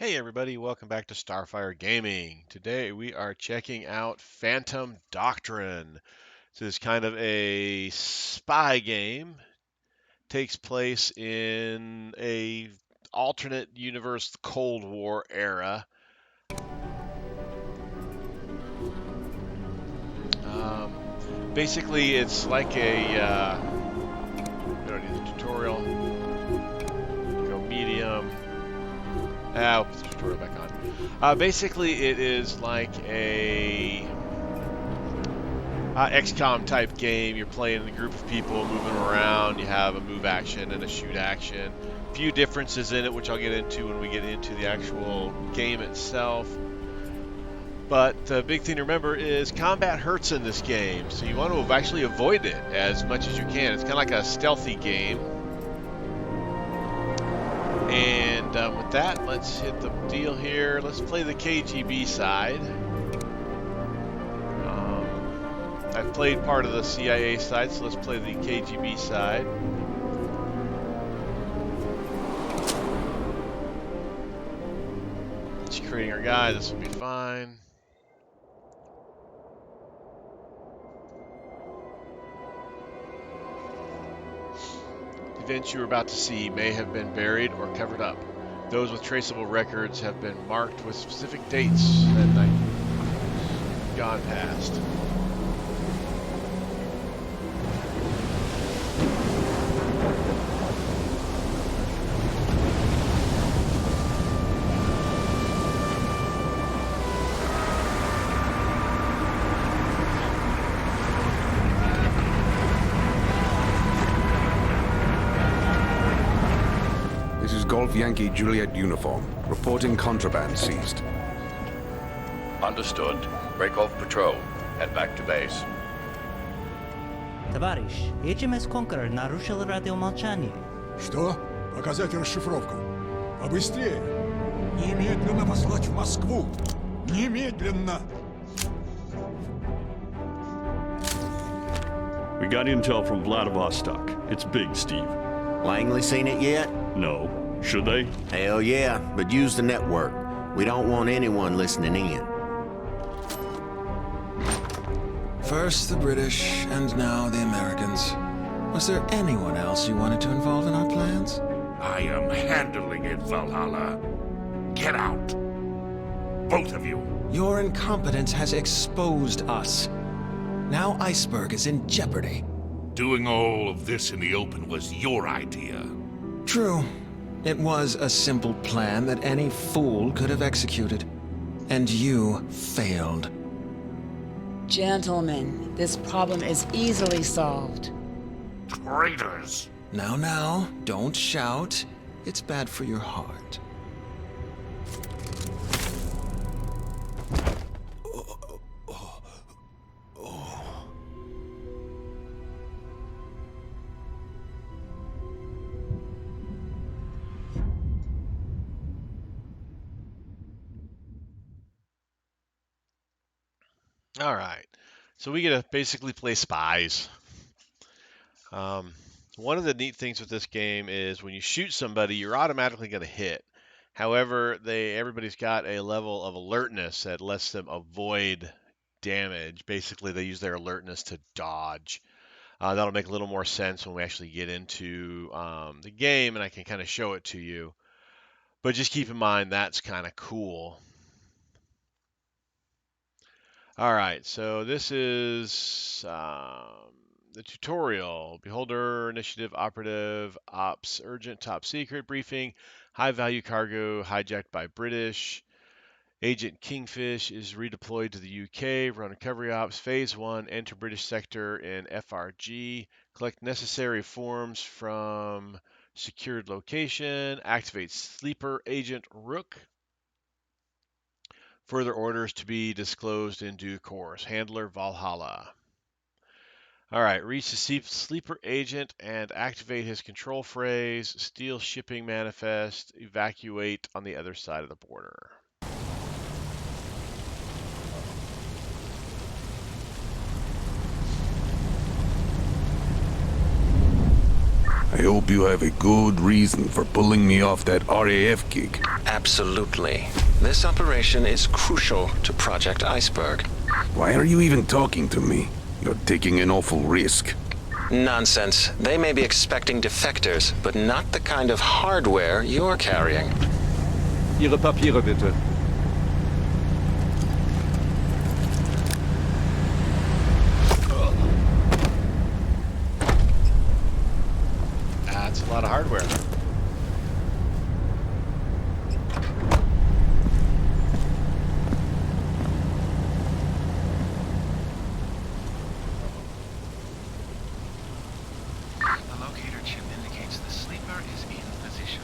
Hey everybody, welcome back to Starfyre Gaming. Today we are checking out Phantom Doctrine. This is kind of a spy game. Takes place in a alternate universe Cold War era. Basically it's like a we don't need the tutorial. Go medium. I'll put the tutorial back on. Basically, it is like a XCOM type game. You're playing in a group of people moving around. You have a move action and a shoot action. A few differences in it, which I'll get into when we get into the actual game itself. But the big thing to remember is combat hurts in this game, so you want to actually avoid it as much as you can. It's kind of like a stealthy game. And with that, let's hit the deal here. Let's play the KGB side. I've played part of the CIA side, so let's play the KGB side. Just creating our guy, this will be fine. The events you are about to see may have been buried or covered up. Those with traceable records have been marked with specific dates and gone past. Golf Yankee Juliet uniform. Reporting contraband seized. Understood. Break off patrol. Head back to base. Товарищ, HMS Conqueror нарушил радиомолчание. Что? Показать расшифровку. Побыстрее. Немедленно послать в Москву. Немедленно. We got intel from Vladivostok. It's big, Steve. Langley seen it yet? No. Should they? Hell yeah, but use the network. We don't want anyone listening in. First the British, and now the Americans. Was there anyone else you wanted to involve in our plans? I am handling it, Valhalla. Get out. Both of you. Your incompetence has exposed us. Now Iceberg is in jeopardy. Doing all of this in the open was your idea. True. It was a simple plan that any fool could have executed. And you failed. Gentlemen, this problem is easily solved. Traitors! Now, don't shout. It's bad for your heart. All right, so we get to basically play spies. One of the neat things with this game is when you shoot somebody, you're automatically going to hit. However, everybody's got a level of alertness that lets them avoid damage. Basically, they use their alertness to dodge. That'll make a little more sense when we actually get into the game, and I can kind of show it to you. But just keep in mind that's kind of cool. All right, so this is the tutorial. Beholder, initiative, operative, ops, urgent, top secret, briefing, high value cargo hijacked by British. Agent Kingfish is redeployed to the UK, run recovery ops, phase 1, enter British sector in FRG, collect necessary forms from secured location, activate sleeper agent Rook. Further orders to be disclosed in due course. Handler Valhalla. All right, reach the sleeper agent and activate his control phrase, steal shipping manifest, evacuate on the other side of the border. I hope you have a good reason for pulling me off that RAF gig. Absolutely. This operation is crucial to Project Iceberg. Why are you even talking to me? You're taking an awful risk. Nonsense. They may be expecting defectors, but not the kind of hardware you're carrying. Ihre Papiere bitte. That's a lot of hardware. The locator chip indicates the sleeper is in position.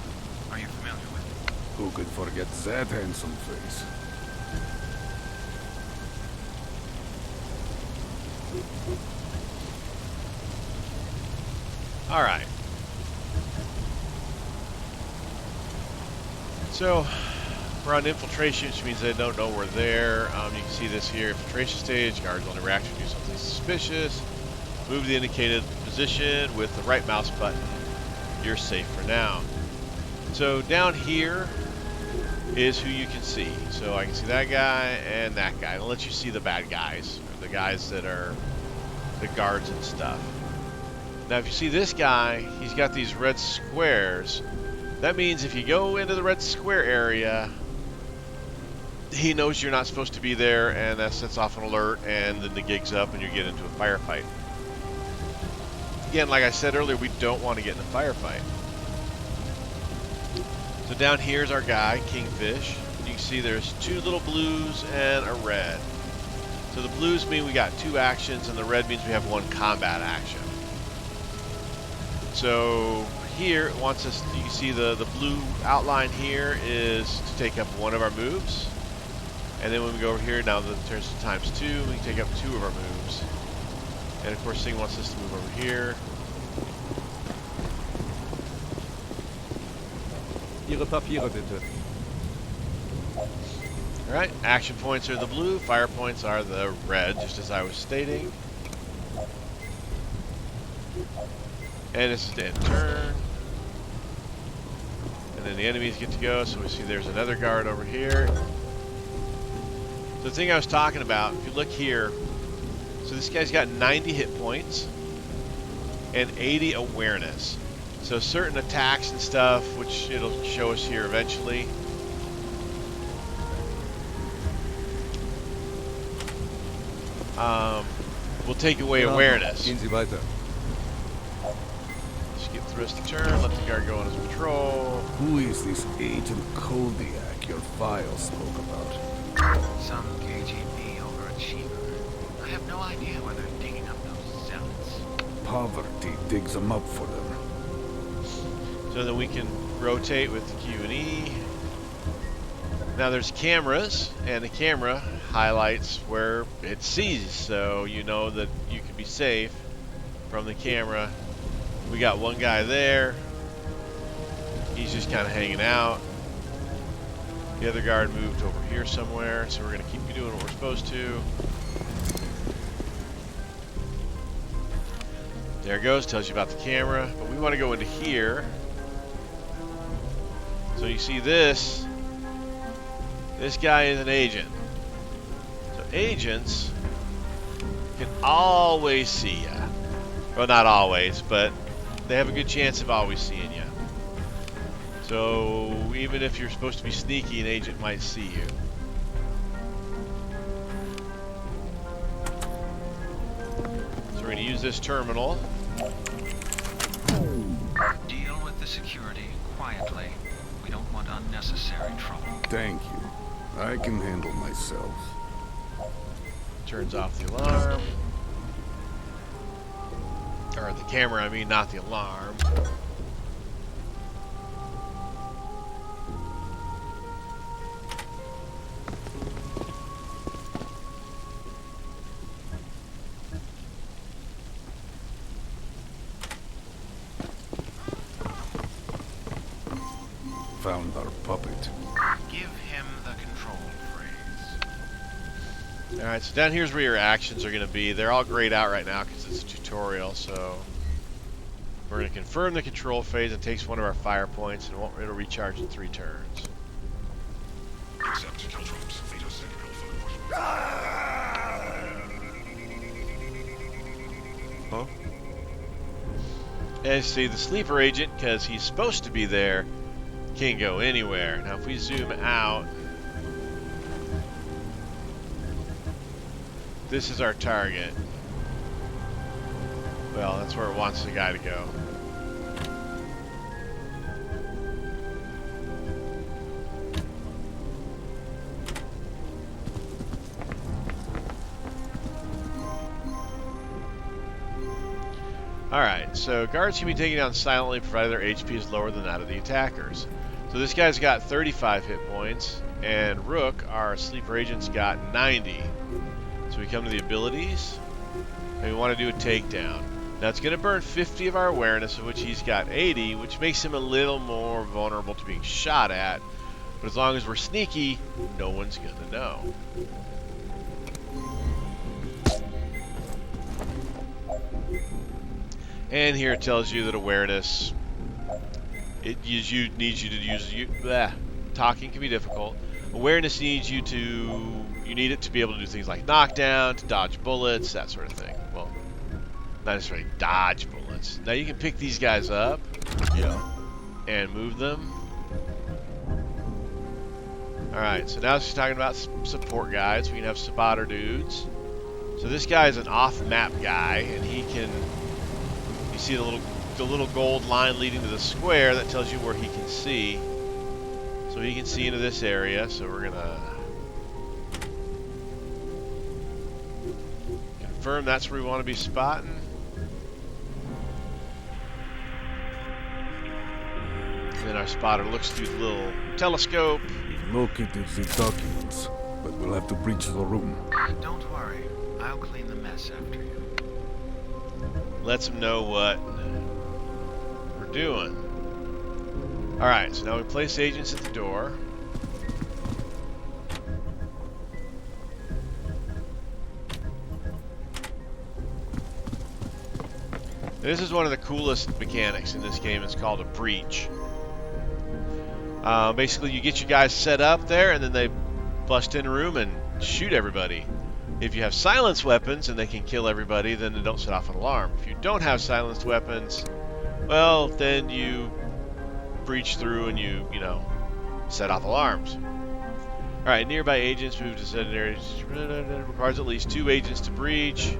Are you familiar with it? Who could forget that handsome face? All right. So we're on infiltration, which means they don't know we're there. You can see this here, infiltration stage. Guards only react when you do something suspicious. Move the indicated position with the right mouse button. You're safe for now. So down here is who you can see. So I can see that guy and that guy. I'll let you see the bad guys, or the guys that are the guards and stuff. Now if you see this guy, he's got these red squares. That means if you go into the red square area, he knows you're not supposed to be there, and that sets off an alert, and then the gig's up and you get into a firefight. Again, like I said earlier, we don't want to get in a firefight. So down here's our guy, Kingfish. You can see there's two little blues and a red. So the blues mean we got 2 actions, and the red means we have 1 combat action. So here it wants us, you can see the blue outline here is to take up 1 of our moves. And then when we go over here, now that it turns to ×2, we can take up 2 of our moves. And of course, Sing wants us to move over here. Ihre Papiere bitte. Alright, action points are the blue, fire points are the red, just as I was stating. And this is the end turn. And then the enemies get to go, so we see there's another guard over here. So the thing I was talking about, if you look here, so this guy's got 90 hit points and 80 awareness. So certain attacks and stuff, which it'll show us here eventually, will take away awareness. Gehen Sie weiter. Skip the rest of the turn, let the guard go on his patrol. Who is this Agent Kodiak your file spoke about? Some KGB overachiever. I have no idea where they're digging up those zealots. Poverty digs them up for them. So that we can rotate with the Q and E. Now there's cameras, and the camera highlights where it sees, so you know that you can be safe from the camera. We got 1 guy there. He's just kind of hanging out. The other guard moved over here somewhere, so we're going to keep doing what we're supposed to. There it goes, tells you about the camera. But we want to go into here. So you see this. This guy is an agent. So agents can always see you. Well, not always, but they have a good chance of always seeing you. So even if you're supposed to be sneaky, an agent might see you. So we're going to use this terminal. Deal with the security quietly. We don't want unnecessary trouble. Thank you. I can handle myself. Turns off the alarm. Or the camera, I mean, not the alarm. Found our puppet. Give him the control phrase. Alright, so down here's where your actions are going to be. They're all grayed out right now because it's a tutorial, so We're going to confirm the control phase and takes one of our fire points, and it'll recharge in 3 turns. Accept caltrops. Photosynchro food. Huh? And see, the sleeper agent, because he's supposed to be there, can't go anywhere. Now, if we zoom out, this is our target. Well, that's where it wants the guy to go. Alright, so guards can be taken down silently provided their HP is lower than that of the attackers. So this guy's got 35 hit points, and Rook, our sleeper agent's got 90. So we come to the abilities, and we want to do a takedown. Now it's going to burn 50 of our awareness, of which he's got 80, which makes him a little more vulnerable to being shot at. But as long as we're sneaky, no one's going to know. And here it tells you that awareness, needs you to use, talking can be difficult. Awareness needs you need it to be able to do things like knockdown, to dodge bullets, that sort of thing. Well, not necessarily dodge bullets. Now you can pick these guys up, and move them. Alright, so now she's talking about support guys. We can have spotter dudes. So this guy is an off-map guy, and he can... You see the little gold line leading to the square that tells you where he can see. So he can see into this area, so we're gonna confirm that's where we want to be spotting. And then our spotter looks through the little telescope. Located the documents, but we'll have to breach the room. Don't worry. I'll clean the mess after you. Lets them know what we're doing. Alright, so now we place agents at the door. This is one of the coolest mechanics in this game. It's called a breach. Basically, you get your guys set up there, and then they bust in a room and shoot everybody. If you have silenced weapons and they can kill everybody, then they don't set off an alarm. If you don't have silenced weapons, well, then you breach through and you set off alarms. Alright, nearby agents move to set areas. Requires at least 2 agents to breach.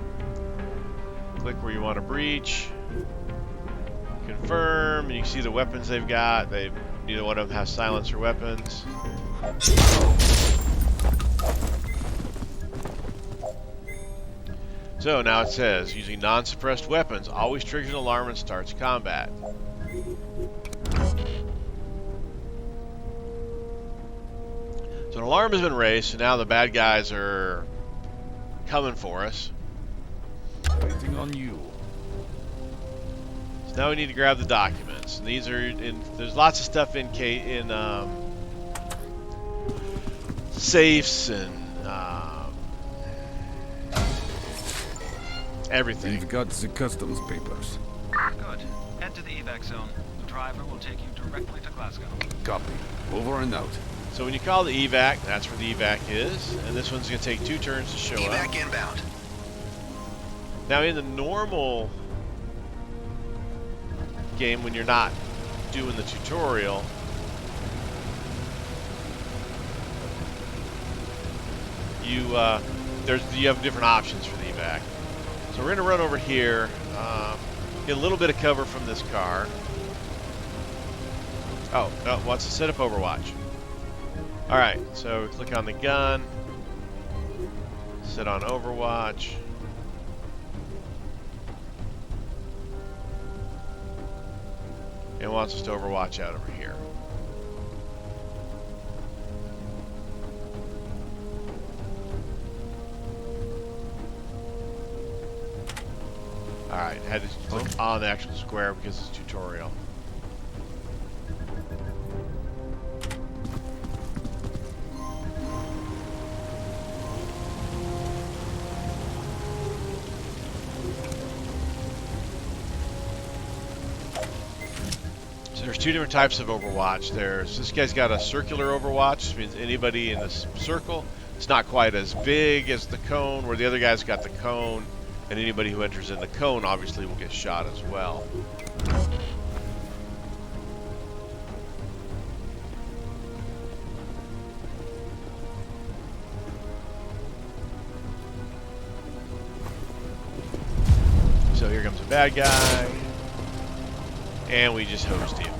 Click where you want to breach. Confirm, and you can see the weapons they've got. Neither one of them has silencer weapons. So now it says, using non-suppressed weapons always triggers an alarm and starts combat. So an alarm has been raised, so now the bad guys are coming for us. Waiting on you. So now we need to grab the documents. And these are there's lots of stuff in safes and everything. We've got the customs papers. Good. Head to the evac zone. The driver will take you directly to Glasgow. Copy. Over and out. So when you call the evac, that's where the evac is. And this one's going to take 2 turns to show up. Evac inbound. Now in the normal game, when you're not doing the tutorial, you have different options for the evac. So we're going to run over here, get a little bit of cover from this car. Oh, no, it wants to set up Overwatch. Alright, so click on the gun, set on Overwatch. And wants us to Overwatch out over here. Alright, had to click on the actual square because it's tutorial. there's two different types of Overwatch. This guy's got a circular Overwatch, which means anybody in this circle. It's not quite as big as the cone, where the other guy's got the cone, and anybody who enters in the cone obviously will get shot as well. So here comes a bad guy, and we just hosed him.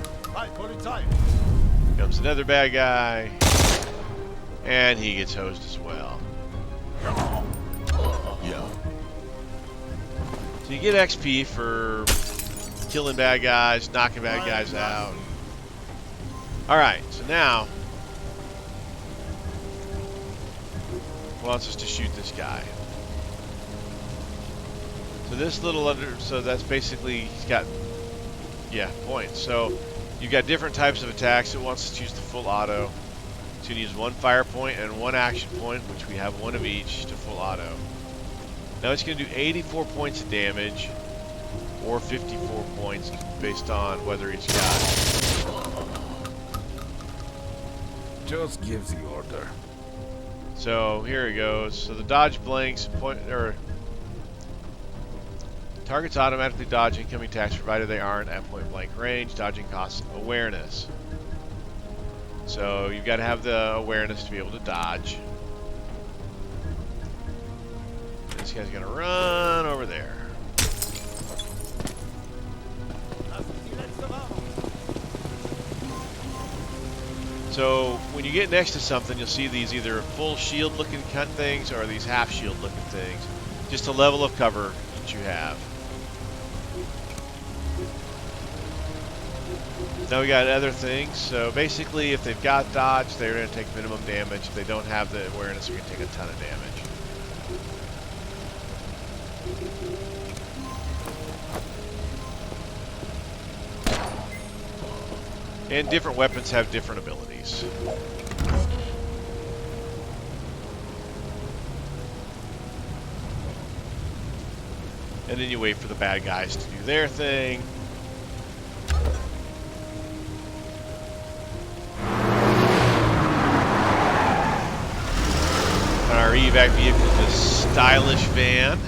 Comes another bad guy, and he gets hosed as well. Yeah. So you get XP for killing bad guys, knocking bad guys out. Alright, so now wants us to shoot this guy. So this little so that's basically, he's got, points. So you've got different types of attacks. It wants us to use the full auto. It's going to use one fire point and one action point, which we have one of each to full auto. Now it's going to do 84 points of damage, or 54 points based on whether he's got. Just gives the order. So here it goes. So the dodge blanks targets automatically dodge incoming attacks provided they aren't at point blank range. Dodging costs awareness. So you've got to have the awareness to be able to dodge. This guy's going to run over there. So when you get next to something, you'll see these either full shield looking things or these half shield looking things. Just a level of cover that you have. Now we got other things. So basically, if they've got dodge, they're going to take minimum damage. If they don't have the awareness, they're going to take a ton of damage. And different weapons have different abilities. And then you wait for the bad guys to do their thing. Our evac vehicle is a stylish van.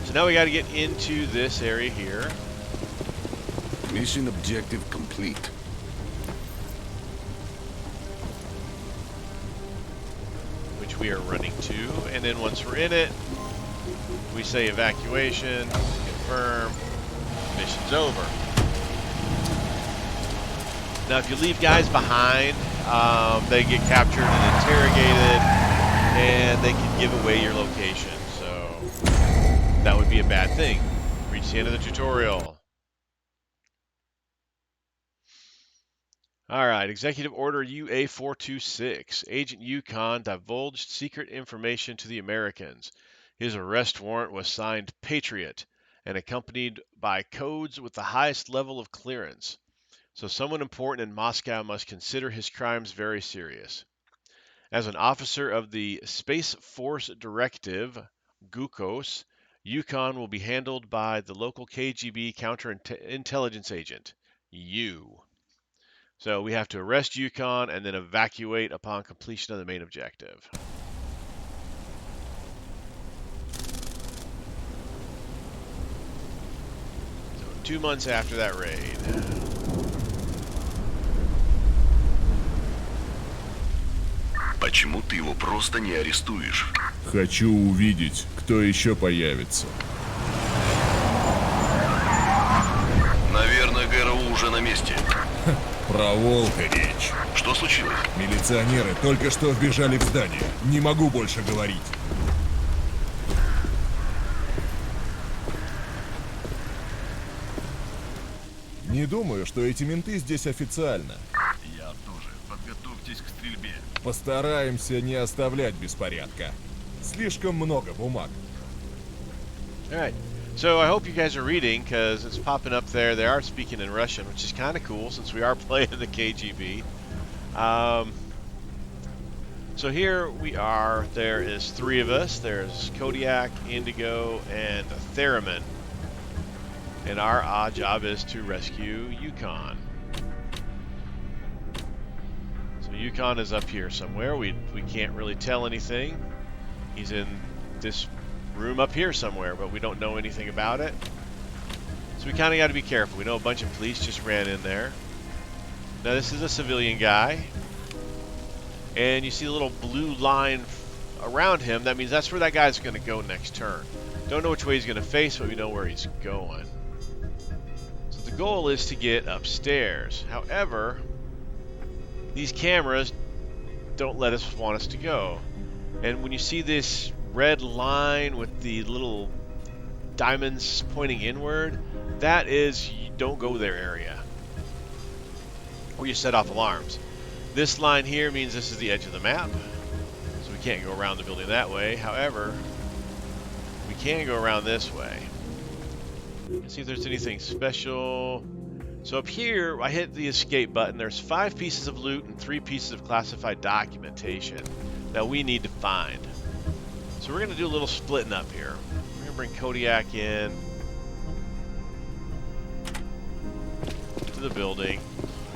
So now we got to get into this area here. Mission objective complete. Which we are running to. And then once we're in it, we say evacuation, confirm, mission's over. Now if you leave guys behind, they get captured and interrogated, and they can give away your location. So that would be a bad thing. Reach the end of the tutorial. Alright, Executive Order UA-426. Agent Yukon divulged secret information to the Americans. His arrest warrant was signed Patriot and accompanied by codes with the highest level of clearance. So someone important in Moscow must consider his crimes very serious. As an officer of the Space Force Directive, GUKOS, Yukon will be handled by the local KGB counterintelligence agent, U. So we have to arrest Yukon and then evacuate upon completion of the main objective. So 2 months after that raid. Почему ты его просто не арестуешь? Хочу увидеть, кто еще появится. Наверное, ГРУ уже на месте. Про волка речь. Что случилось? Милиционеры только что вбежали в здание. Не могу больше говорить. Не думаю, что эти менты здесь официально. Я тоже. Подготовьтесь к стрельбе. Постараемся не оставлять беспорядка. Слишком много бумаг. Alright, so I hope you guys are reading, because it's popping up there. They are speaking in Russian, which is kind of cool since we are playing the KGB. So here we are. There is 3 of us. There's Kodiak, Indigo, and Theremin. And our odd job is to rescue Yukon. So Yukon is up here somewhere. We can't really tell anything. He's in this room up here somewhere, but we don't know anything about it. So we kind of got to be careful. We know a bunch of police just ran in there. Now this is a civilian guy. And you see a little blue line around him. That means that's where that guy's going to go next turn. Don't know which way he's going to face, but we know where he's going. So the goal is to get upstairs. However, these cameras don't let us want us to go. And when you see this red line with the little diamonds pointing inward, that is you don't go there area. Or you set off alarms. This line here means this is the edge of the map. So we can't go around the building that way. However, we can go around this way. Let's see if there's anything special. So up here, I hit the escape button. There's 5 pieces of loot and 3 pieces of classified documentation that we need to find. So we're going to do a little splitting up here. We're going to bring Kodiak in to the building.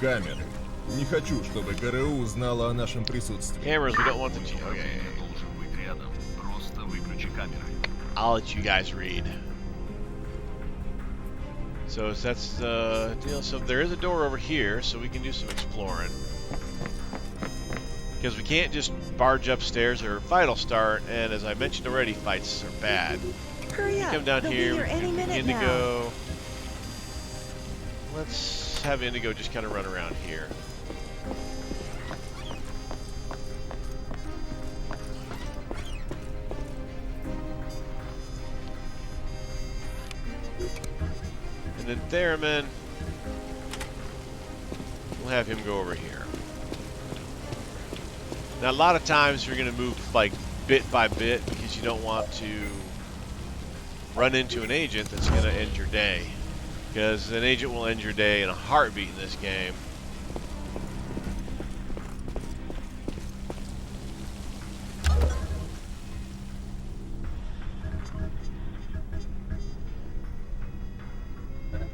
Камеры. Не хочу, чтобы ГРУ узнала о нашем присутствии. Cameras, we don't want the... Okay. I'll let you guys read. So that's the deal. So there is a door over here, so we can do some exploring. Because we can't just barge upstairs or fight will start, and as I mentioned already, fights are bad. Hurry up. Come down They'll here, be here any minute Indigo. now. Let's have Indigo just kind of run around here. And then Theremin, we'll have him go over here. Now, a lot of times you're going to move like bit by bit because you don't want to run into an agent that's going to end your day. Because an agent will end your day in a heartbeat in this game.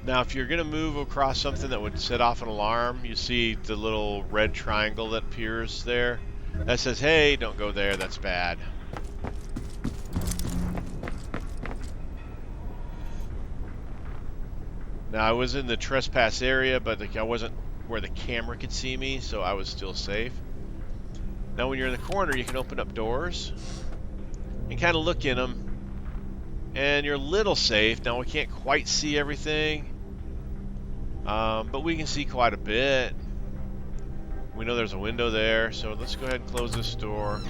Now, if you're going to move across something that would set off an alarm, you see the little red triangle that appears there. That says, hey, don't go there, that's bad. Now, I was in the trespass area, but I wasn't where the camera could see me, so I was still safe. Now, when you're in the corner, you can open up doors and kind of look in them, and you're a little safe. Now, we can't quite see everything, but we can see quite a bit. We know there's a window there, so let's go ahead and close this door.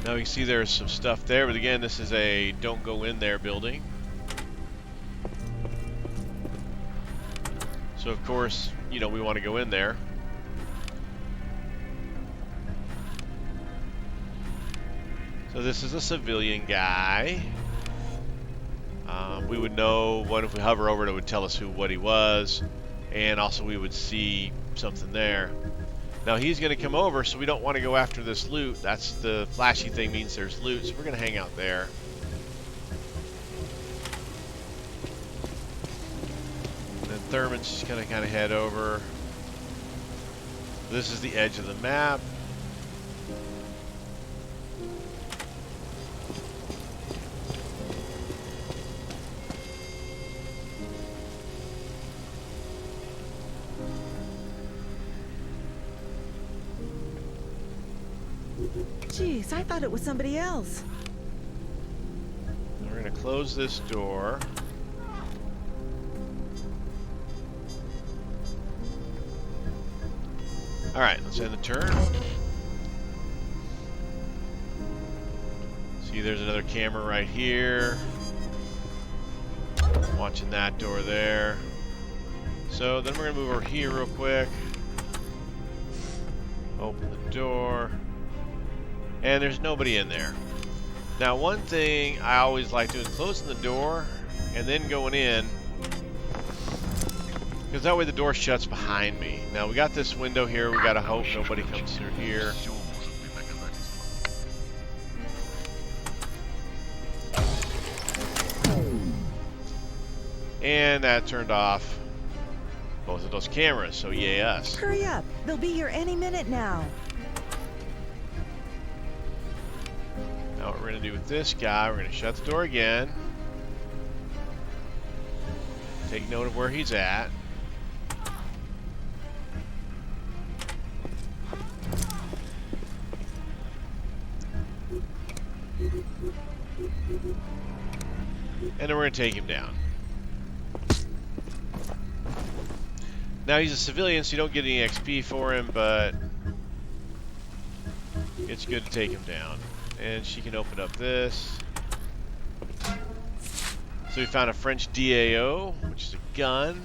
Now we can see there's some stuff there, but again, this is a don't go in there building. So of course, you know, we want to go in there. So this is a civilian guy. We would know what if we hover over it, it would tell us what he was, and also we would see something there. Now he's going to come over, so we don't want to go after this loot. That's the flashy thing, means there's loot, so we're going to hang out there. And then Thurman's just going to kind of head over. This is the edge of the map. Jeez, I thought it was somebody else. We're going to close this door. Alright, let's end the turn. See, there's another camera right here. Watching that door there. So then we're going to move over here real quick. Open the door. And there's nobody in there. Now, one thing I always like doing is closing the door and then going in, because that way the door shuts behind me. Now, we got this window here. We got to hope nobody comes through here. And that turned off both of those cameras, so yay us. Hurry up. They'll be here any minute now. Now what we're going to do with this guy, we're going to shut the door again. Take note of where he's at. And then we're going to take him down. Now he's a civilian, so you don't get any XP for him, but it's good to take him down. And she can open up this. So we found a French DAO, which is a gun.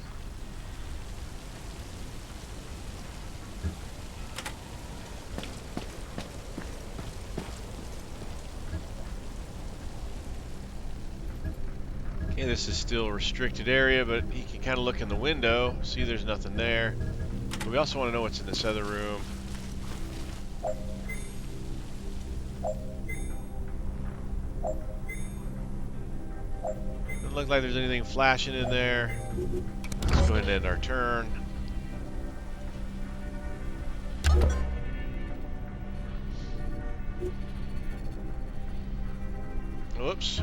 Okay, this is still a restricted area, but you can kind of look in the window, see there's nothing there. But we also want to know what's in this other room. Doesn't look like there's anything flashing in there. Let's go ahead and end our turn. Whoops.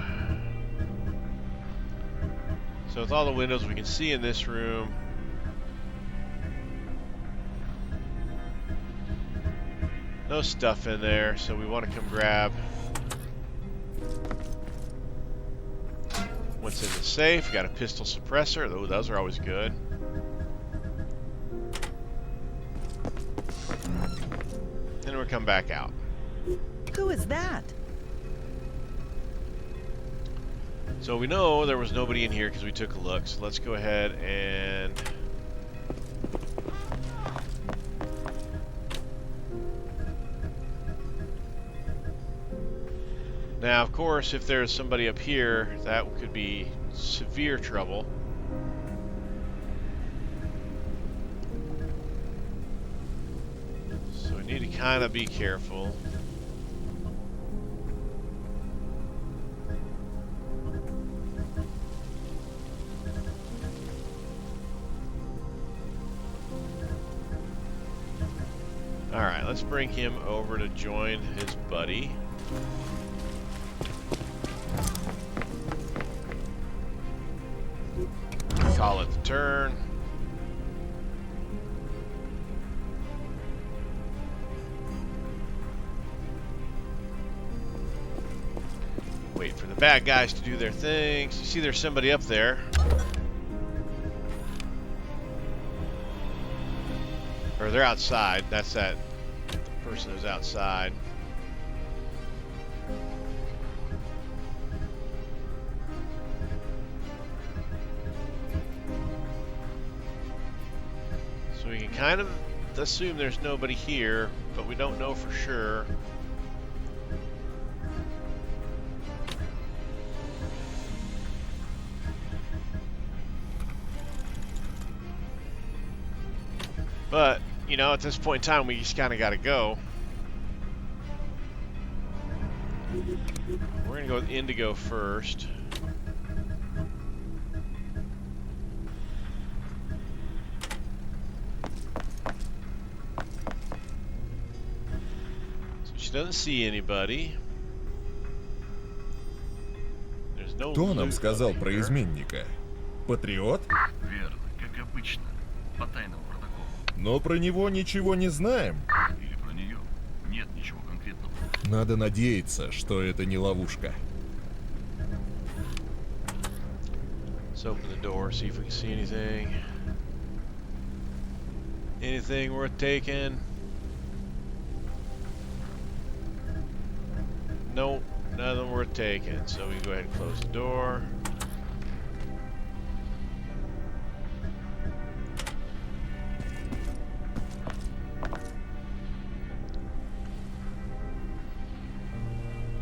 So with all the windows we can see in this room, no stuff in there, so we want to come grab what's in the safe. We got a pistol suppressor. Those are always good. And we'll come back out. Who is that? So we know there was nobody in here because we took a look. So let's go ahead and now, of course, if there's somebody up here, that could be severe trouble. So we need to kind of be careful. Alright, let's bring him over to join his buddy. Call it the turn. Wait for the bad guys to do their things. You see there's somebody up there. Or they're outside. That's the person who's outside. So we can kind of assume there's nobody here, but we don't know for sure. But, you know, at this point in time, we just kind of got to go. We're going to go with Indigo first. So she doesn't see anybody. There's no Кто нам loot сказал up про here. изменника? Патриот? Верно, как обычно. По тайному протоколу. Но про него ничего не знаем. Или про нее. Нет ничего конкретного. Надо надеяться, что это не ловушка. Let's open the door, see if we can see anything. Anything worth taking? Nope, nothing worth taking. So we can go ahead and close the door.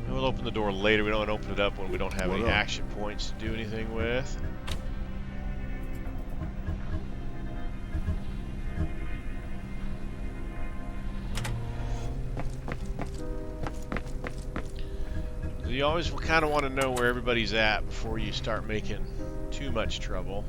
And we'll open the door later. We don't want to open it up when we don't have any Voilà. action points to do anything with. You always kind of want to know where everybody's at before you start making too much trouble.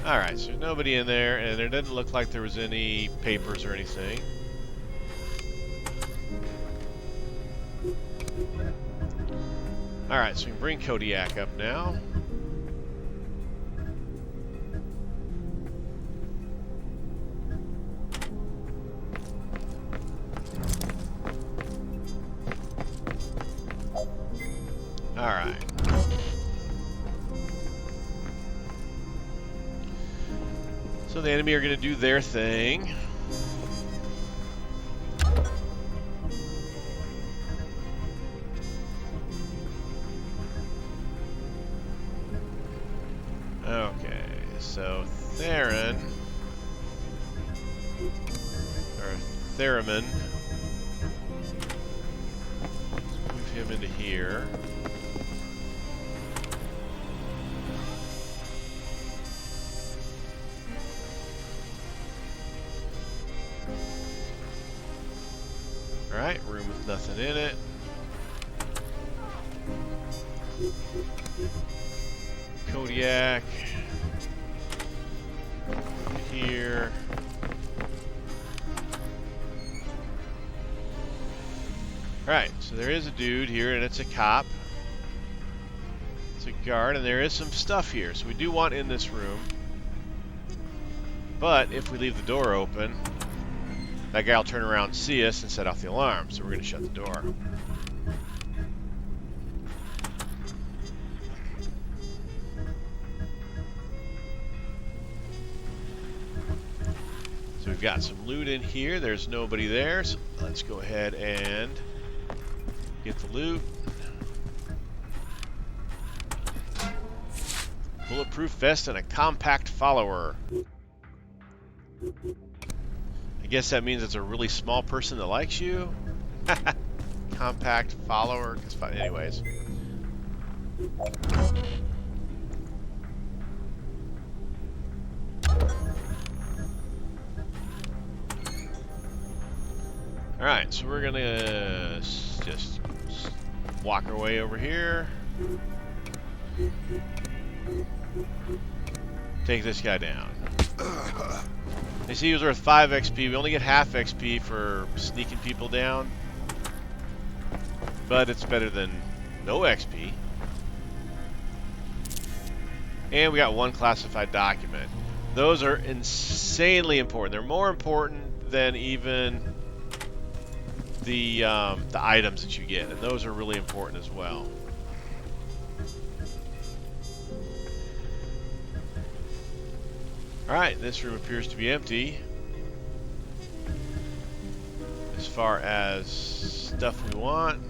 Alright, so there's nobody in there, and there doesn't look like there was any papers or anything. Alright, so we can bring Kodiak up now. Alright. So the enemy are going to do their thing. Okay, so Theron, or Theremin, let's move him into here. Alright, room with nothing in it. Kodiak. Here. Alright, so there is a dude here, and it's a cop. It's a guard, and there is some stuff here. So we do want in this room. But if we leave the door open, that guy will turn around and see us and set off the alarm. So we're going to shut the door. So we've got some loot in here. There's nobody there. So let's go ahead and get the loot. Bulletproof vest and a compact follower. I guess that means it's a really small person that likes you. Compact follower. Anyways. Alright, so we're gonna just walk our way over here. Take this guy down. You see, he was worth 5 XP. We only get half XP for sneaking people down. But it's better than no XP. And we got 1 classified document. Those are insanely important. They're more important than even the items that you get. And those are really important as well. Alright, this room appears to be empty. As far as stuff we want.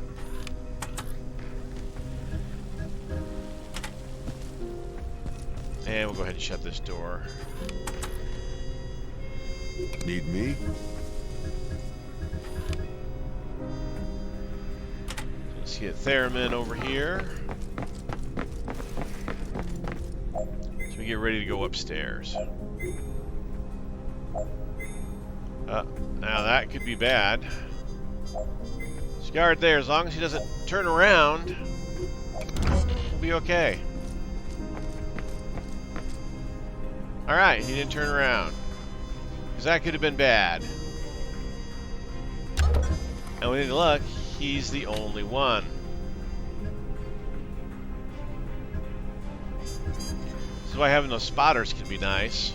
And we'll go ahead and shut this door. Need me? Let's get Theremin over here. So we get ready to go upstairs. Now that could be bad. There's a guard there. As long as he doesn't turn around, we'll be okay. Alright, he didn't turn around. Because that could have been bad. And with any luck, he's the only one. This is why having those spotters can be nice.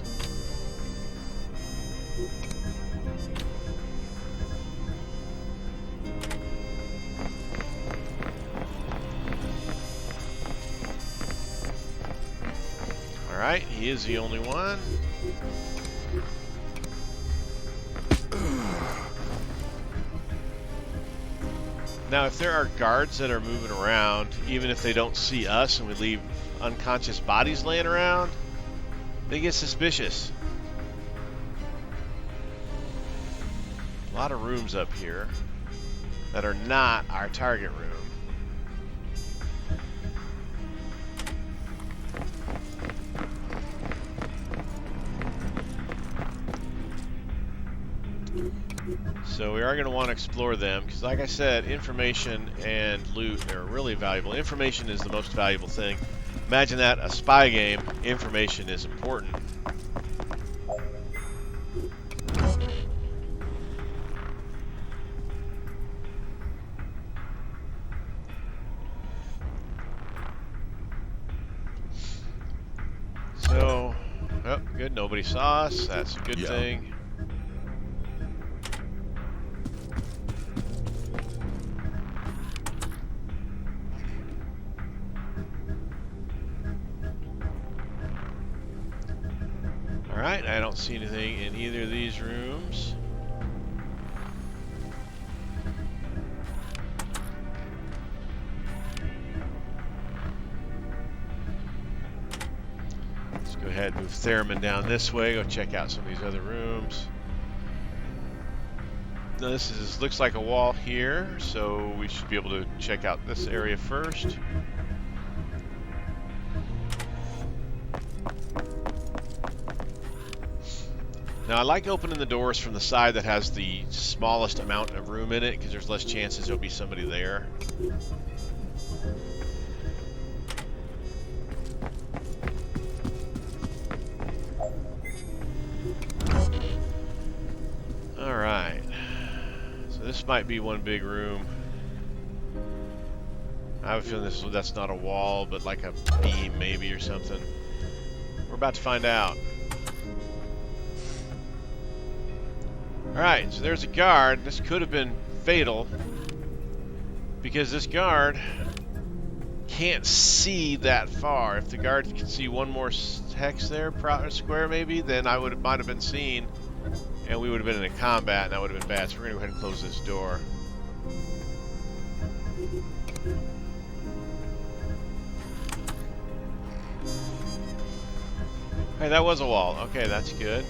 Alright, he is the only one. Now, if there are guards that are moving around, even if they don't see us and we leave unconscious bodies laying around, they get suspicious. A lot of rooms up here that are not our target room. So we are going to want to explore them because, like I said, information and loot are really valuable. Information is the most valuable thing. Imagine that, a spy game, information is important. So, oh, good, nobody saw us. That's a good thing. Alright, I don't see anything in either of these rooms. Let's go ahead and move Theremin down this way, go check out some of these other rooms. Now this looks like a wall here, so we should be able to check out this area first. Now I like opening the doors from the side that has the smallest amount of room in it because there's less chances there'll be somebody there. Alright, so this might be one big room. I have a feeling that's not a wall, but like a beam maybe or something. We're about to find out. Alright, so there's a guard. This could have been fatal because this guard can't see that far. If the guard could see one more hex there, square maybe, then I might have been seen and we would have been in a combat and that would have been bad. So we're going to go ahead and close this door. Hey, that was a wall. Okay, that's good.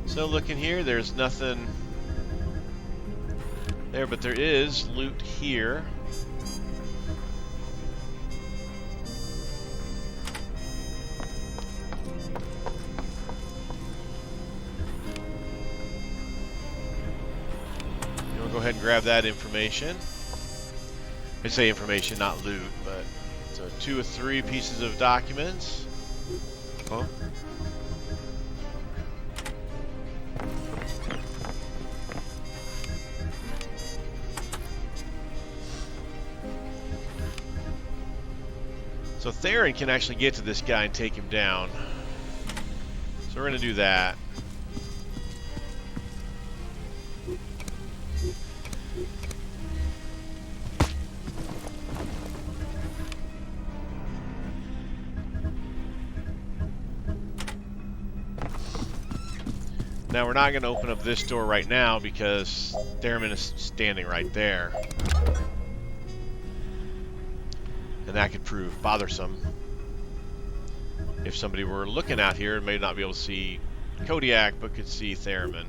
So looking here, there's nothing there, but there is loot here. We'll go ahead and grab that information. I say information, not loot, but so 2 or 3 pieces of documents. Huh? So Theron can actually get to this guy and take him down. So we're going to do that. Now we're not going to open up this door right now because Theron is standing right there. And that could prove bothersome. If somebody were looking out here and may not be able to see Kodiak but could see Theron.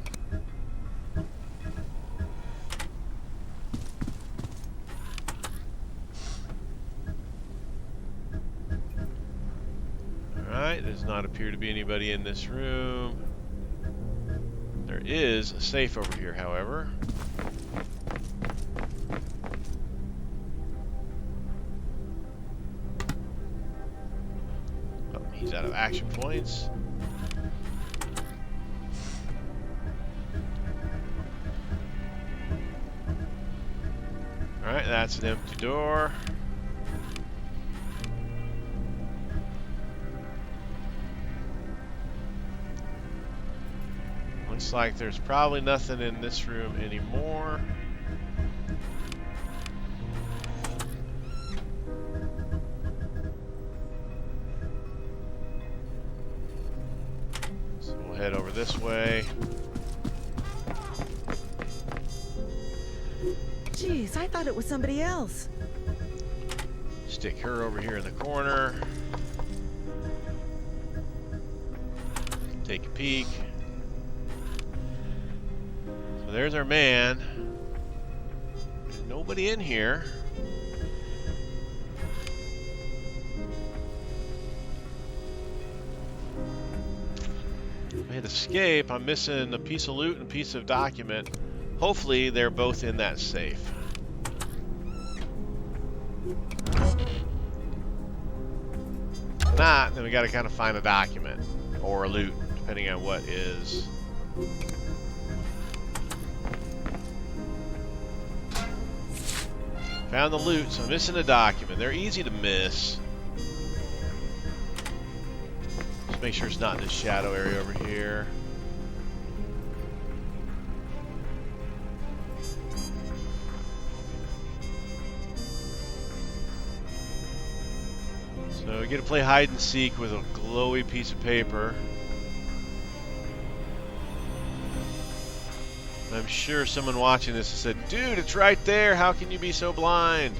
Alright, does not appear to be anybody in this room. There is a safe over here, however. Oh, he's out of action points. Alright, that's an empty door. Looks like there's probably nothing in this room anymore. So we'll head over this way. Jeez, I thought it was somebody else. Stick her over here in the corner. Take a peek. So there's our man. There's nobody in here. I hit escape. I'm missing a piece of loot and a piece of document. Hopefully they're both in that safe. If not, then we got to kind of find a document or a loot, depending on what is. Found the loot, so I'm missing a document. They're easy to miss. Just make sure it's not in this shadow area over here. So we get to play hide and seek with a glowy piece of paper. I'm sure someone watching this has said, dude, it's right there. How can you be so blind?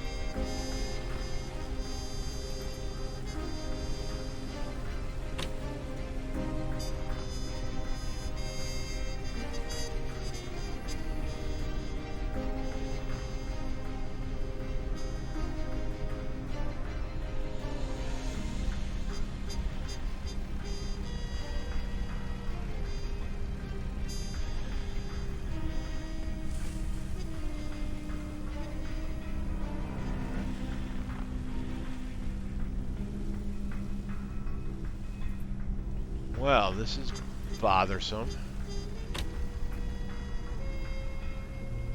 Well, this is bothersome.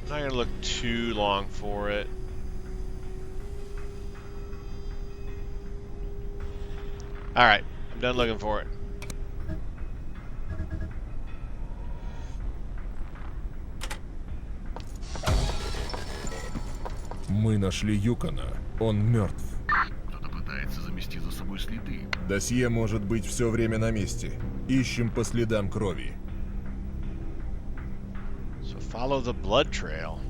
I'm not going to look too long for it. Alright, I'm done looking for it. Мы нашли Юкона. Он мертв. Кто-то пытается замести за собой следы. Досье может быть все время на месте. Ищем по следам крови. So follow the blood trail.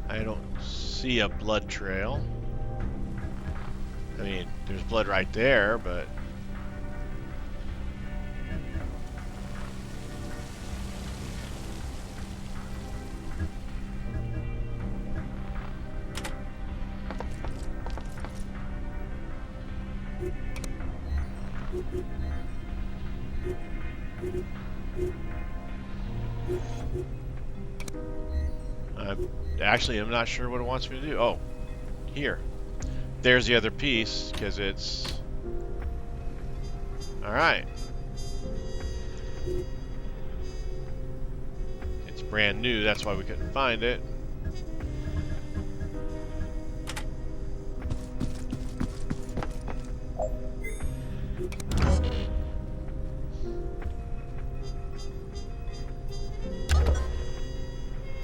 I don't see a blood trail. I mean, there's blood right there, but... I'm not sure what it wants me to do. Oh, here. There's the other piece, because it's... Alright. It's brand new, that's why we couldn't find it.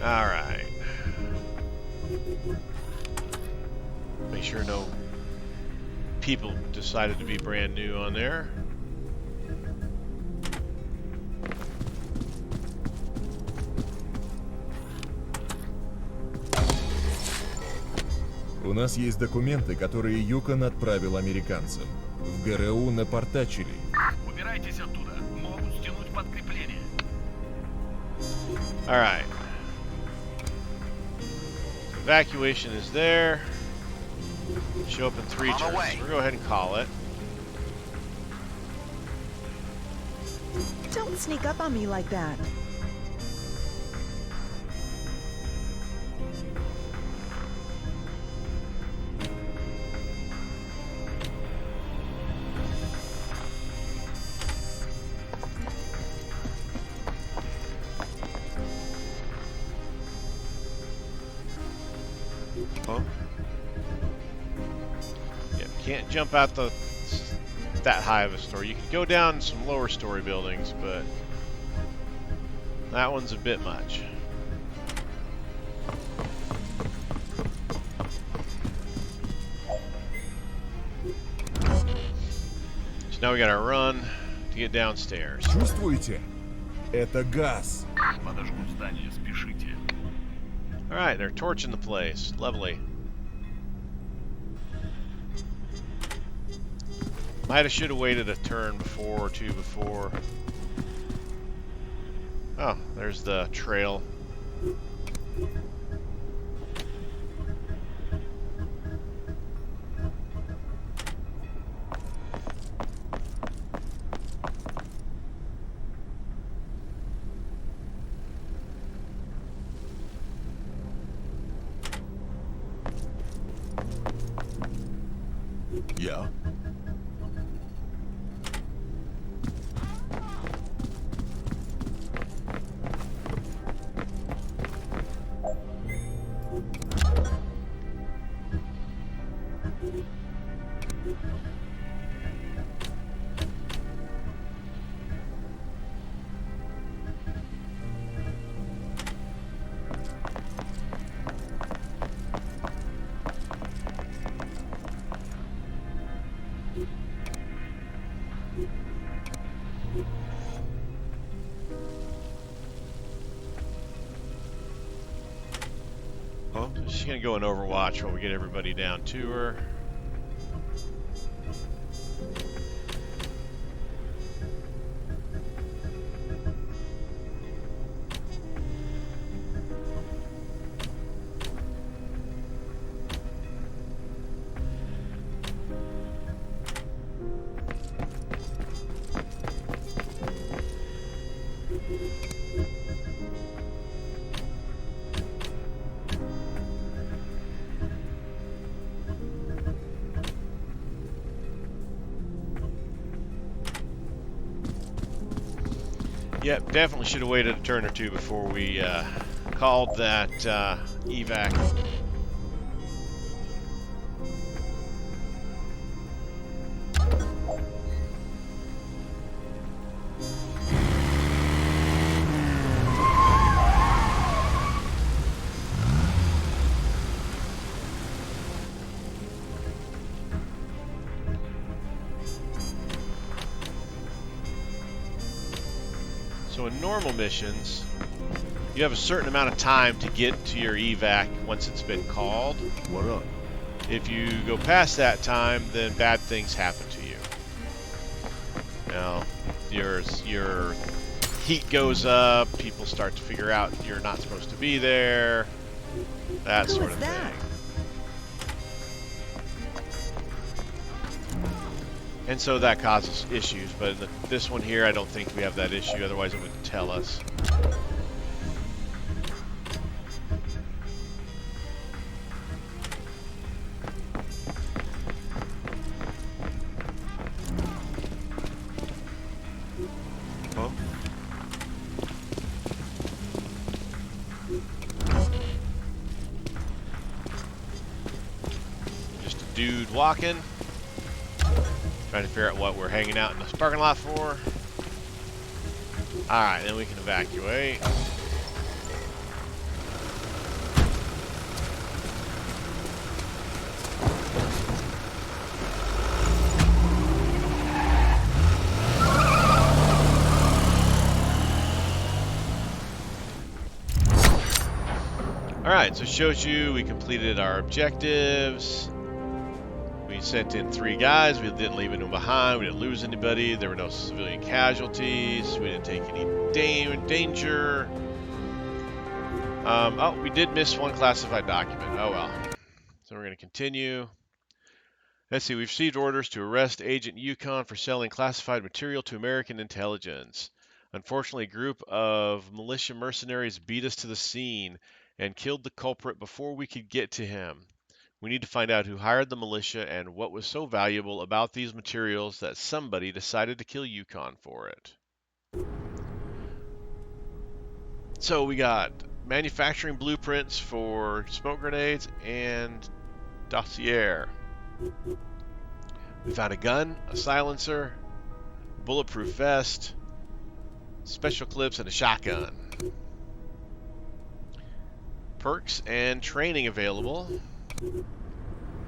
Alright. Make sure no people decided to be brand new on there. У нас есть документы, которые Юкон отправил американцам. В ГРУ напортачили. Убирайтесь оттуда. Могут стянуть подкрепление. Alright. Evacuation is there. Show up in 3 turns. We'll go ahead and call it. Don't sneak up on me like that. Can't jump out that high of a story. You can go down some lower story buildings, but that one's a bit much. So now we gotta run to get downstairs. Чувствуете? Это газ. Подожгут здание, спешите. Alright, they're torching the place. Lovely. Might have should have waited a turn before or two before. Oh, there's the trail. Я? So she's going to go in Overwatch while we get everybody down to her. Yep, definitely should have waited a turn or two before we called that evac. So in normal missions, you have a certain amount of time to get to your evac once it's been called. What up? If you go past that time, then bad things happen to you. Now, your heat goes up, people start to figure out you're not supposed to be there, that Who sort is of that? thing. And so that causes issues, but in this one here, I don't think we have that issue, otherwise it would tell us. Just a dude walking. Trying to figure out what we're hanging out in the parking lot for. Alright, then we can evacuate. Alright, so it shows you we completed our objectives. We sent in 3 guys. We didn't leave anyone behind. We didn't lose anybody. There were no civilian casualties. We didn't take any danger. Oh, we did miss 1 classified document. Oh well. So we're going to continue. Let's see. We've received orders to arrest Agent Yukon for selling classified material to American intelligence. Unfortunately, a group of militia mercenaries beat us to the scene and killed the culprit before we could get to him. We need to find out who hired the militia and what was so valuable about these materials that somebody decided to kill Yukon for it. So we got manufacturing blueprints for smoke grenades and dossier. We found a gun, a silencer, bulletproof vest, special clips, and a shotgun. Perks and training available.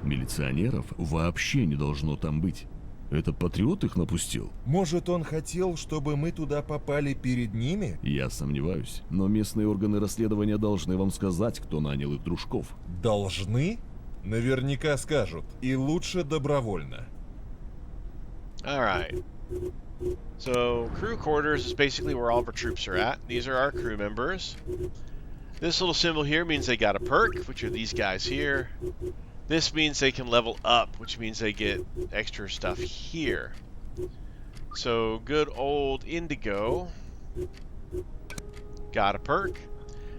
Милиционеров вообще не должно там быть. Это патриот их напустил? Может, он хотел, чтобы мы туда попали перед ними? Я сомневаюсь, но местные органы расследования должны вам сказать, кто нанял их дружков. Должны? Наверняка скажут. И лучше добровольно. Alright. So, crew quarters is basically where all of our troops are at. These are our crew members. This little symbol here means they got a perk, which are these guys here. This means they can level up, which means they get extra stuff here. So, good old Indigo got a perk.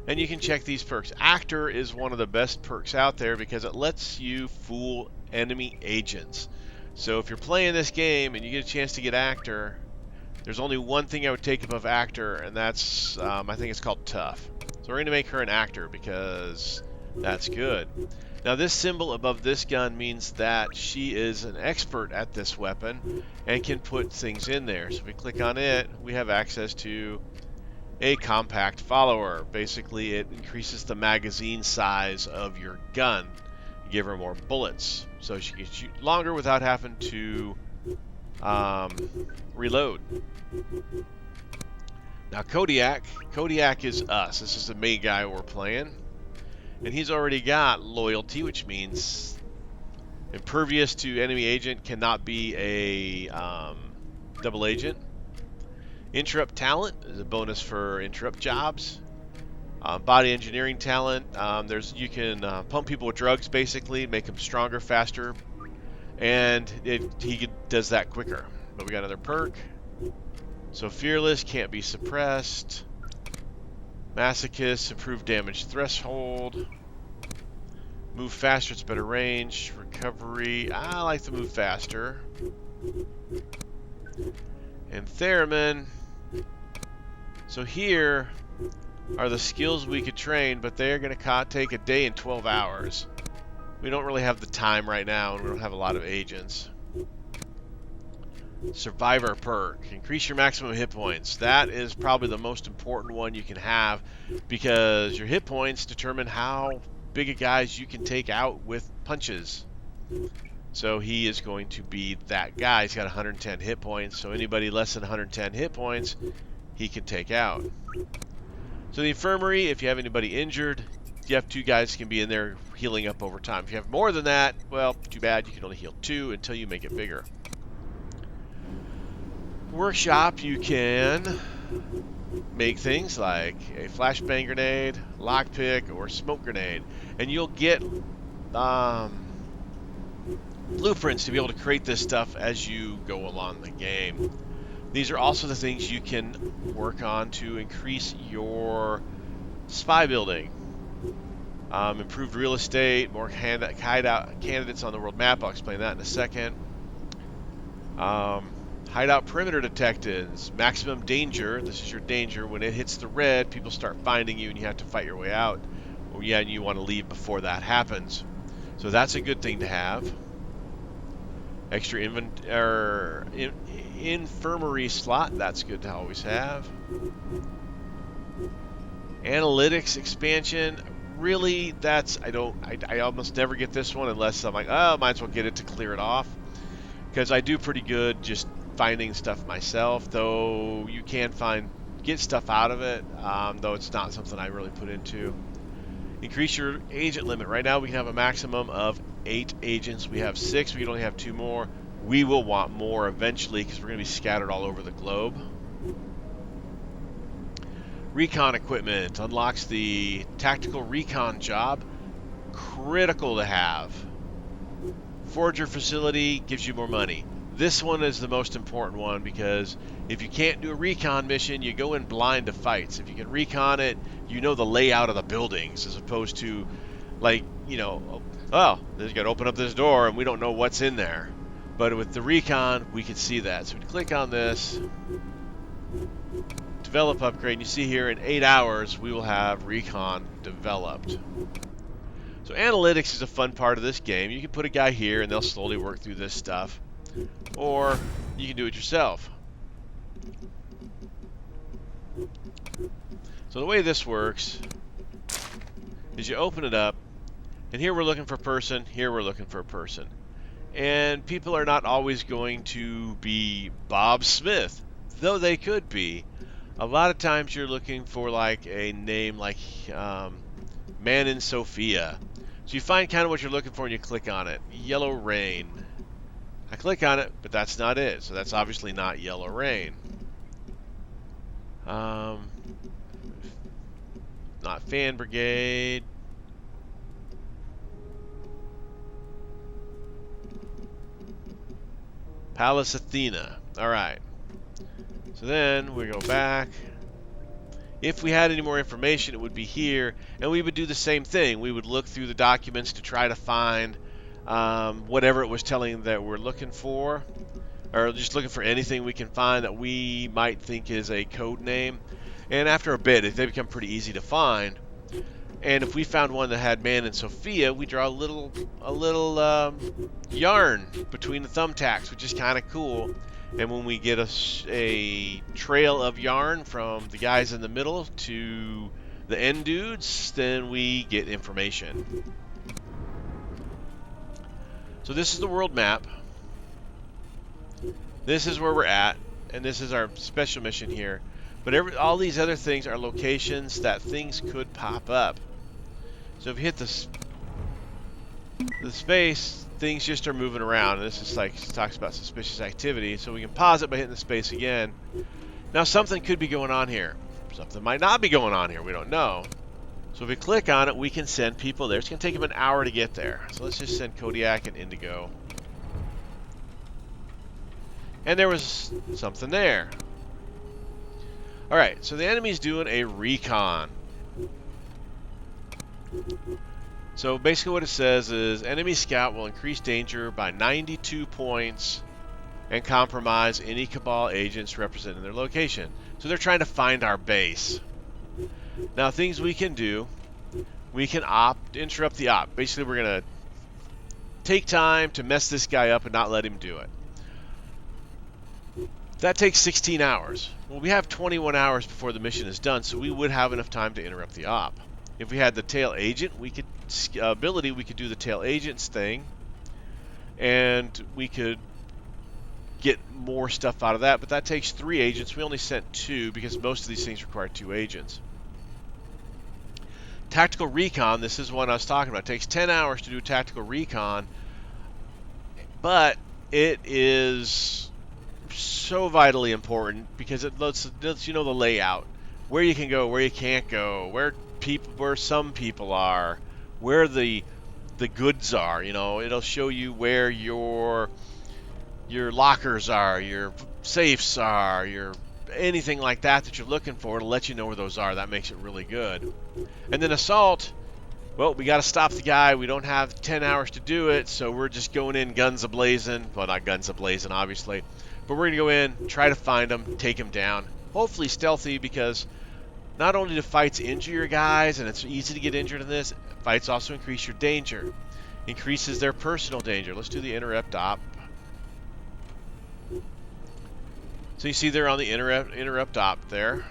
And you can check these perks. Actor is one of the best perks out there because it lets you fool enemy agents. So if you're playing this game and you get a chance to get actor, there's only one thing I would take above actor, and that's, I think it's called tough. So we're going to make her an actor because that's good. Now this symbol above this gun means that she is an expert at this weapon and can put things in there. So if we click on it, we have access to a compact follower. Basically, it increases the magazine size of your gun. You give her more bullets, so she can shoot longer without having to reload. Now Kodiak is us. This is the main guy we're playing. And he's already got loyalty, which means impervious to enemy agent, cannot be a double agent. Interrupt talent is a bonus for interrupt jobs. Body engineering talent, you can pump people with drugs, basically, make them stronger, faster, and he does that quicker. But we got another perk. So fearless, can't be suppressed. Masochist, improved damage threshold. Move faster, it's better range. Recovery, I like to move faster. And Theremin. So here are the skills we could train, but they're going to take a day and 12 hours. We don't really have the time right now, and we don't have a lot of agents. Survivor perk. Increase your maximum hit points. That is probably the most important one you can have because your hit points determine how big a guys you can take out with punches. So he is going to be that guy. He's got 110 hit points, so anybody less than 110 hit points, he can take out. So the infirmary, if you have anybody injured, you have 2 guys who can be in there healing up over time. If you have more than that, well, too bad. You can only heal 2 until you make it bigger. Workshop, you can make things like a flashbang grenade, lockpick, or smoke grenade. And you'll get blueprints to be able to create this stuff as you go along the game. These are also the things you can work on to increase your spy building. Improved real estate, more hideout candidates on the world map. I'll explain that in a second. Hideout perimeter detectives, maximum danger. This is your danger. When it hits the red, people start finding you and you have to fight your way out. Or yeah, and you want to leave before that happens. So that's a good thing to have. Extra infirmary slot, that's good to always have. Analytics expansion, really, that's, I almost never get this one unless I'm like, oh, might as well get it to clear it off. Because I do pretty good just finding stuff myself, though you can get stuff out of it, though it's not something I really put into. Increase your agent limit. Right now we can have a maximum of 8 agents. We have 6, we can only have 2 more. We will want more eventually because we're going to be scattered all over the globe. Recon equipment unlocks the tactical recon job. Critical to have. Forger facility gives you more money. This one is the most important one because if you can't do a recon mission, you go in blind to fights. If you can recon it, you know the layout of the buildings as opposed to, like, you know, oh, you got to open up this door and we don't know what's in there. But with the recon, we can see that. So we click on this, develop upgrade, and you see here in 8 hours we will have recon developed. So analytics is a fun part of this game. You can put a guy here and they'll slowly work through this stuff. Or you can do it yourself. So the way this works is you open it up, and here we're looking for a person, here we're looking for a person. And people are not always going to be Bob Smith, though they could be. A lot of times you're looking for like a name like Man in Sophia. So you find kind of what you're looking for and you click on it. Yellow Rain. I click on it, but that's not it. So that's obviously not Yellow Rain. Not Fan Brigade. Palace Athena. All right. So then we go back. If we had any more information, it would be here, and we would do the same thing. We would look through the documents to try to find whatever it was telling that we're looking for, or just looking for anything we can find that we might think is a code name. And after a bit, they become pretty easy to find. And if we found one that had Man and Sophia, we draw a little yarn between the thumbtacks, which is kind of cool. And when we get a trail of yarn from the guys in the middle to the end dudes, then we get information. So this is the world map. This is where we're at, and this is our special mission here. But all these other things are locations that things could pop up. So if you hit the space, things just are moving around. And this is like, talks about suspicious activity. So we can pause it by hitting the space again. Now something could be going on here. Something might not be going on here. We don't know. So if we click on it, we can send people there. It's going to take them an hour to get there. So let's just send Kodiak and Indigo. And there was something there. Alright, so the enemy's doing a recon. So basically what it says is enemy scout will increase danger by 92 points and compromise any Cabal agents representing their location. So they're trying to find our base. Now things we can do, we can interrupt the op. Basically we're going to take time to mess this guy up and not let him do it. That takes 16 hours. Well, we have 21 hours before the mission is done, so we would have enough time to interrupt the op. If we had the tail agent, we could do the tail agents thing, and we could get more stuff out of that, but that takes 3 agents. We only sent 2 because most of these things require 2 agents. Tactical recon, this is one I was talking about. It takes 10 hours to do tactical recon, but it is so vitally important because it lets you know the layout, where you can go, where you can't go, where some people are, where the goods are. You know, it'll show you where your lockers are, your safes are, your anything like that you're looking for. It'll let you know where those are. That makes it really good. And then assault, well, we got to stop the guy. We don't have 10 hours to do it, so we're just going in guns a-blazing. Well, not guns a-blazing, obviously. But we're going to go in, try to find him, take him down. Hopefully stealthy, because not only do fights injure your guys, and it's easy to get injured in this, fights also increase your danger. Increases their personal danger. Let's do the interrupt op. So you see they're on the interrupt op there.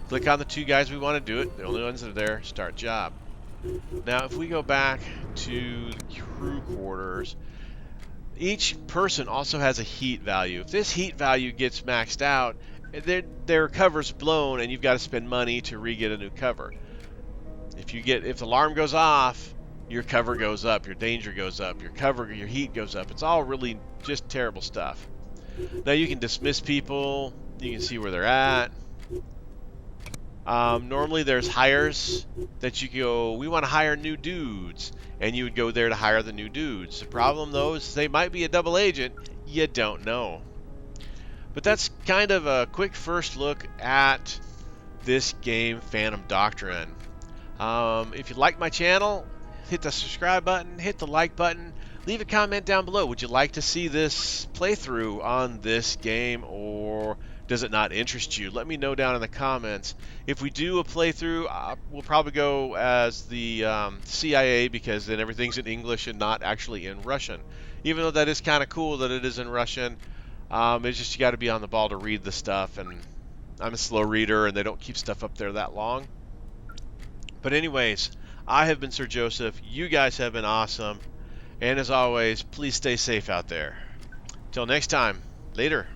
Click on the 2 guys we want to do it. The only ones that are there, start job. Now if we go back to the crew quarters, each person also has a heat value. If this heat value gets maxed out, their cover's blown and you've got to spend money to re-get a new cover. If the alarm goes off, your cover goes up, your danger goes up, your heat goes up. It's all really just terrible stuff. Now you can dismiss people, you can see where they're at. Normally there's hires that you go, we want to hire new dudes, and you would go there to hire the new dudes. The problem though is they might be a double agent, you don't know. But that's kind of a quick first look at this game, Phantom Doctrine. If you like my channel, hit the subscribe button, hit the like button, leave a comment down below. Would you like to see this playthrough on this game, or does it not interest you? Let me know down in the comments. If we do a playthrough, we'll probably go as the CIA, because then everything's in English and not actually in Russian. Even though that is kind of cool that it is in Russian, it's just you got to be on the ball to read the stuff, and I'm a slow reader and they don't keep stuff up there that long. But anyways, I have been Sir Joseph. You guys have been awesome. And as always, please stay safe out there. Till next time, later.